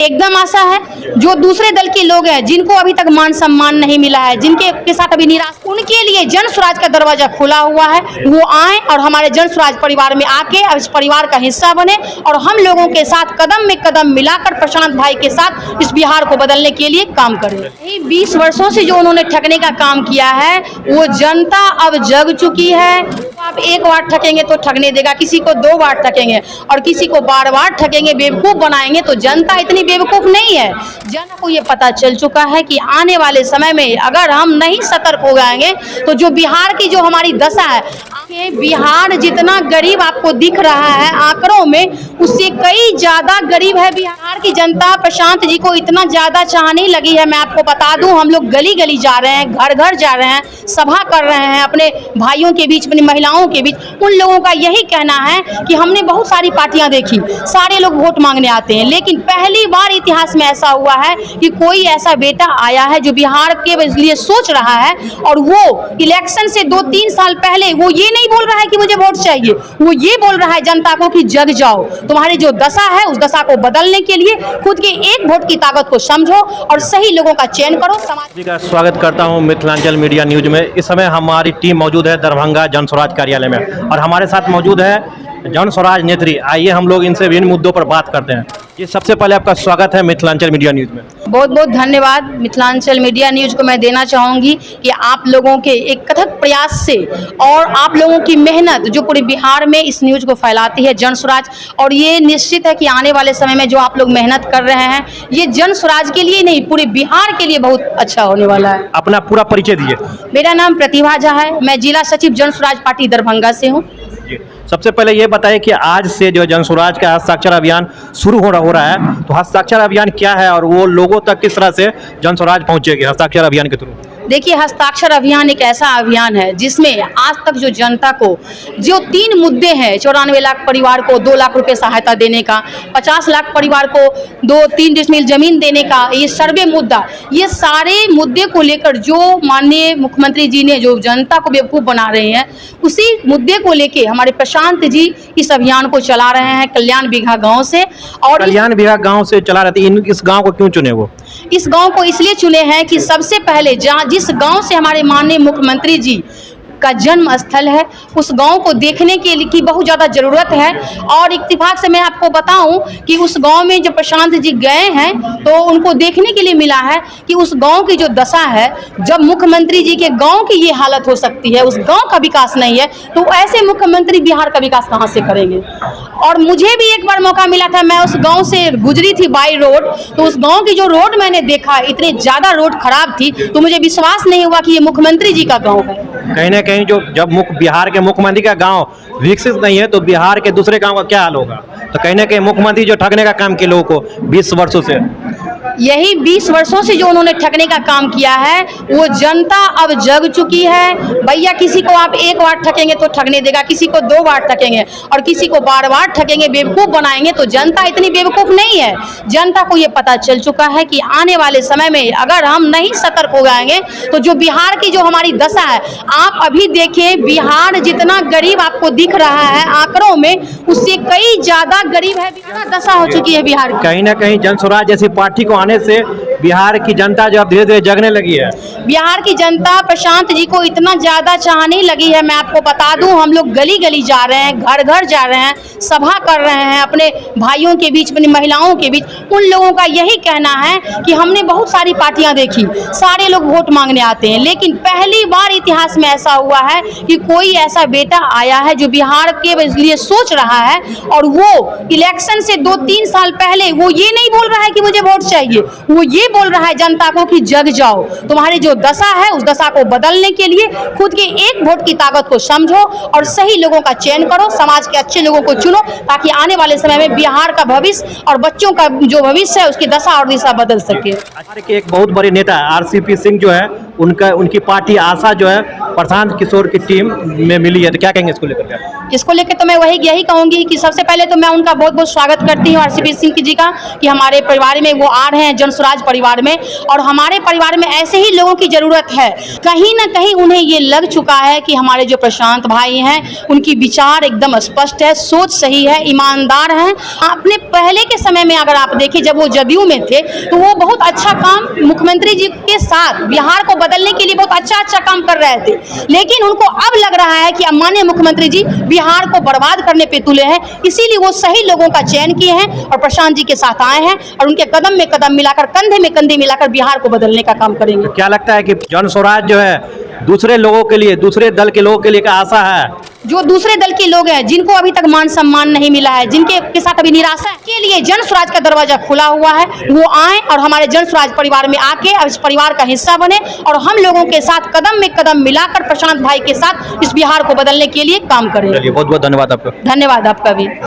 एकदम आशा है। जो दूसरे दल के लोग हैं जिनको अभी तक मान सम्मान नहीं मिला है, जिनके के साथ अभी निराश, उनके लिए जन स्वराज का दरवाजा खुला हुआ है। वो आए और हमारे जन स्वराज परिवार में आके अब इस परिवार का हिस्सा बने और हम लोगों के साथ कदम में कदम मिलाकर प्रशांत भाई के साथ इस बिहार को बदलने के लिए काम करें। यही 20 वर्षों से जो उन्होंने ठगने का काम किया है वो जनता अब जग चुकी है। आप एक बार ठगेंगे तो ठगने देगा, किसी को 2 बार ठगेंगे और किसी को बार-बार ठगेंगे, बेवकूफ़ बनाएंगे। तो जनता इतनी बेवकूफ़ नहीं है। जनता को ये पता चल चुका है कि आने वाले समय में अगर हम नहीं सतर्क हो जाएंगे तो जो बिहार की जो हमारी दशा है, बिहार जितना गरीब आपको दिख रहा है आंकड़ों में, उससे कई ज़्यादा गरीब है बिहार की जनता। प्रशांत जी को इतना ज़्यादा चाहने लगी है, मैं आपको बता दूं, हम लोग गली गली जा रहे हैं, घर घर जा रहे हैं, सभा कर रहे हैं अपने भाइयों के बीच, अपनी महिलाओं के बीच। उन लोगों का यही कहना है कि हमने बहुत सारी पार्टियां देखी, सारे लोग वोट मांगने आते हैं, लेकिन पहली बार इतिहास में ऐसा हुआ है कि कोई ऐसा बेटा आया है जो बिहार के लिए सोच रहा है। और वो इलेक्शन से 2-3 साल पहले वो ये नहीं बोल रहा है कि मुझे वोट चाहिए, वो ये बोल रहा है जनता को कि जग जाओ, तुम्हारी जो दशा है उस दशा को बदलने के लिए खुद के एक वोट की ताकत को समझो और सही लोगों का चयन करो। समाज का स्वागत करता हूं मिथिलांचल मीडिया न्यूज में। इस समय हमारी टीम मौजूद है दरभंगा जन स्वराज कार्यालय में और हमारे साथ मौजूद है जन स्वराज नेत्री। आइए हम लोग इनसे विभिन्न मुद्दों पर बात करते हैं। ये सबसे पहले आपका स्वागत है मिथिलांचल मीडिया न्यूज में। बहुत बहुत धन्यवाद। मिथिलांचल मीडिया न्यूज को मैं देना चाहूँगी कि आप लोगों के एक कथक प्रयास से और आप लोगों की मेहनत जो पूरे बिहार में इस न्यूज को फैलाती है जन स्वराज, और ये निश्चित है कि आने वाले समय में जो आप लोग मेहनत कर रहे हैं ये जन स्वराज के लिए नहीं पूरे बिहार के लिए बहुत अच्छा होने वाला है। अपना पूरा परिचय दीजिए। मेरा नाम प्रतिभा झा है, मैं जिला सचिव जन स्वराज पार्टी दरभंगा से हूँ। सबसे पहले ये बताइए कि आज से जो जन स्वराज का हस्ताक्षर अभियान शुरू हो रहा है, तो हस्ताक्षर अभियान क्या है और वो लोगों तक किस तरह से जन स्वराज पहुंचेगी हस्ताक्षर अभियान के थ्रू? देखिए, हस्ताक्षर अभियान एक ऐसा अभियान है जिसमें आज तक जो जनता को जो 3 मुद्दे हैं, 94 लाख परिवार को 2 लाख रुपए सहायता देने का, 50 लाख परिवार को 2-3 डिसमिल जमीन देने का, ये सर्वे मुद्दा, ये सारे मुद्दे को लेकर जो माननीय मुख्यमंत्री जी ने जो जनता को बेवकूफ़ बना रहे हैं, उसी मुद्दे को लेके हमारे प्रशांत जी इस अभियान को चला रहे हैं कल्याण बिघा गाँव से। और कल्याण बिघा गाँव से चला रहे थे। इस गाँव को क्यों चुने वो? इस गांव को इसलिए चुने हैं कि सबसे पहले जिस गांव से हमारे माननीय मुख्यमंत्री जी का जन्म स्थल है, उस गांव को देखने के लिए की बहुत ज़्यादा ज़रूरत है। और इत्तेफाक से मैं आपको बताऊं कि उस गांव में जो प्रशांत जी गए हैं तो उनको देखने के लिए मिला है कि उस गांव की जो दशा है, जब मुख्यमंत्री जी के गांव की ये हालत हो सकती है, उस गांव का विकास नहीं है, तो ऐसे मुख्यमंत्री बिहार का विकास कहाँ से करेंगे। और मुझे भी एक बार मौका मिला था, मैं उस गाँव से गुजरी थी बाई रोड, तो उस गाँव की जो रोड मैंने देखा, इतनी ज़्यादा रोड खराब थी तो मुझे विश्वास नहीं हुआ कि ये मुख्यमंत्री जी का गाँव है। कहीं ना कहीं जो जब बिहार के मुख्यमंत्री का गांव विकसित नहीं है तो बिहार के दूसरे गांव का क्या हाल होगा। तो कहीं ना कहीं मुख्यमंत्री जो ठगने का काम किए लोगों को 20 वर्षों से, यही 20 वर्षों से जो उन्होंने ठगने का काम किया है वो जनता अब जग चुकी है। भैया, किसी को आप एक बार ठगेंगे तो ठगने देगा, किसी को 2 बार ठगेंगे और किसी को बार-बार ठगेंगे, बेवकूफ़ बनाएंगे। तो जनता इतनी बेवकूफ़ नहीं है। जनता को ये पता चल चुका है कि आने वाले समय में अगर हम नहीं सतर्क हो जाएंगे तो जो बिहार की जो हमारी दशा है, आप अभी देखें, बिहार जितना गरीब आपको दिख रहा है आंकड़ों में, उससे कई ज़्यादा गरीब है, दशा हो चुकी है बिहार की। कहीं ना कहीं जन स्वराज जैसी पार्टी को आने से बिहार की जनता जो अब धीरे धीरे जगने लगी है। बिहार की जनता प्रशांत जी को इतना ज़्यादा चाहने लगी है, मैं आपको बता दूं, हम लोग गली गली जा रहे हैं, घर घर जा रहे हैं, सभा कर रहे हैं अपने भाइयों के बीच, अपनी महिलाओं के बीच। उन लोगों का यही कहना है कि हमने बहुत सारी पार्टियां देखी, सारे लोग वोट मांगने आते हैं, लेकिन पहली बार इतिहास में ऐसा हुआ है कि कोई ऐसा बेटा आया है जो बिहार के लिए सोच रहा है। और वो इलेक्शन से 2-3 साल पहले वो ये नहीं बोल रहा है कि मुझे वोट चाहिए, वो ये बोल रहा है जनता को कि जग जाओ, तुम्हारी जो दशा है उस दशा को बदलने के लिए खुद के एक वोट की ताकत को समझो और सही लोगों का चयन करो, समाज के अच्छे लोगों को चुनो, ताकि आने वाले समय में बिहार का भविष्य और बच्चों का जो भविष्य है उसकी दशा और दिशा बदल सके। एक बहुत बड़े नेता RCP सिंह जो है, उनकी पार्टी आशा जो है प्रशांत किशोर की टीम में मिली है, तो क्या कहेंगे इसको लेकर? इसको लेकर तो मैं यही कहूंगी कि सबसे पहले तो मैं उनका बहुत बहुत स्वागत करती हूँ आरसीपी सिंह जी का, कि हमारे परिवार में वो आ रहे हैं, जन स्वराज परिवार में। और हमारे परिवार में ऐसे ही लोगों की ज़रूरत है। कहीं ना कहीं उन्हें ये लग चुका है कि हमारे जो प्रशांत भाई हैं उनकी विचार एकदम स्पष्ट है, सोच सही है, ईमानदार हैं। अपने पहले के समय में अगर आप देखें, जब वो जदयू में थे तो वो बहुत अच्छा काम मुख्यमंत्री जी के साथ बिहार को बदलने के लिए बहुत अच्छा काम कर रहे थे। लेकिन उनको अब लग रहा है कि अब माननीय मुख्यमंत्री जी बिहार को बर्बाद करने पे तुले हैं, इसीलिए वो सही लोगों का चयन किए हैं और प्रशांत जी के साथ आए हैं और उनके कदम में कदम मिलाकर, कंधे में कंधे मिलाकर बिहार को बदलने का काम करेंगे। क्या लगता है कि जन स्वराज जो है दूसरे लोगों के लिए, दूसरे दल के लोगों के लिए क्या आशा है? जो दूसरे दल के लोग हैं, जिनको अभी तक मान सम्मान नहीं मिला है, जिनके के साथ अभी निराशा है, के लिए जन स्वराज का दरवाजा खुला हुआ है। वो आए और हमारे जन स्वराज परिवार में आके अब इस परिवार का हिस्सा बने और हम लोगों के साथ कदम में कदम मिलाकर प्रशांत भाई के साथ इस बिहार को बदलने के लिए काम करें। चलिए, बहुत बहुत धन्यवाद आपका। धन्यवाद आपका भी।